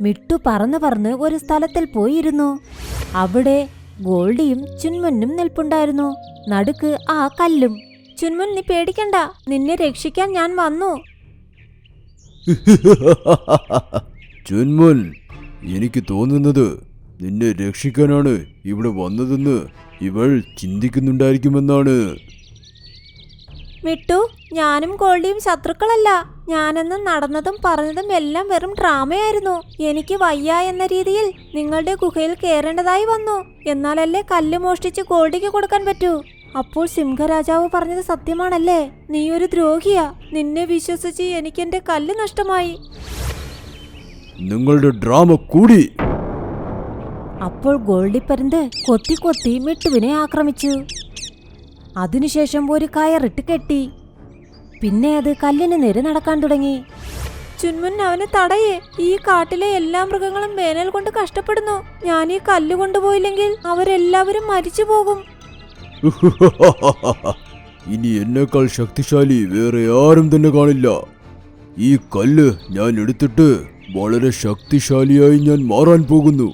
മിട്ടു പറന്ന് പറന്ന് ഒരു സ്ഥലത്തിൽ പോയിരുന്നു. അവിടെ ഗോൾഡിയും ചുൻമുന്നും നിൽപ്പുണ്ടായിരുന്നു. നടുക്ക് ആ കല്ലും. ചുൻമുൻ, നീ പേടിക്കണ്ട, നിന്നെ രക്ഷിക്കാൻ ഞാൻ വന്നു. ചുൻമുൻ, എനിക്ക് തോന്നുന്നത് നിന്നെ രക്ഷിക്കാനാണ് ഇവിടെ വന്നതെന്ന് ഇവൾ ചിന്തിക്കുന്നുണ്ടായിരിക്കുമെന്നാണ്. മിട്ടു, ഞാനും ഗോൾഡിയും ശത്രുക്കളല്ല. ഞാനെന്ന് നടന്നതും പറഞ്ഞതും എല്ലാം വെറും ഡ്രാമയായിരുന്നു. എനിക്ക് വയ്യ എന്ന രീതിയിൽ നിങ്ങളുടെ ഗുഹയിൽ കയറേണ്ടതായി വന്നു. എന്നാലല്ലേ കല്ല് മോഷ്ടിച്ച് ഗോൾഡിക്ക് കൊടുക്കാൻ പറ്റൂ. അപ്പോൾ സിംഹരാജാവ് പറഞ്ഞത് സത്യമാണല്ലേ? നീ ഒരു ദ്രോഹിയാ. നിന്നെ വിശ്വസിച്ച് എനിക്ക് എന്റെ കല്ല് നഷ്ടമായി. നിങ്ങളുടെ ഡ്രാമ കൂടി. അപ്പോൾ ഗോൾഡിപ്പരുന്ത് കൊത്തി കൊത്തി മിട്ടുവിനെ ആക്രമിച്ചു. അതിനുശേഷം ഒരു കയറിട്ട് കെട്ടി. പിന്നെ അത് കല്ലിന് നേരെ നടക്കാൻ തുടങ്ങി. ചുൻമുൻ, അവനെ തടയേ. ഈ കാട്ടിലെ എല്ലാ മൃഗങ്ങളും വേനൽ കൊണ്ട് കഷ്ടപ്പെടുന്നു. ഞാൻ ഈ കല്ല് കൊണ്ടുപോയില്ലെങ്കിൽ അവരെല്ലാവരും മരിച്ചു പോകും. ഇനി എന്നെക്കാൾ ശക്തിശാലി വേറെ ആരും തന്നെ കാണില്ല. ഈ കല്ല് ഞാൻ എടുത്തിട്ട് വളരെ ശക്തിശാലിയായി ഞാൻ മാറാൻ പോകുന്നു.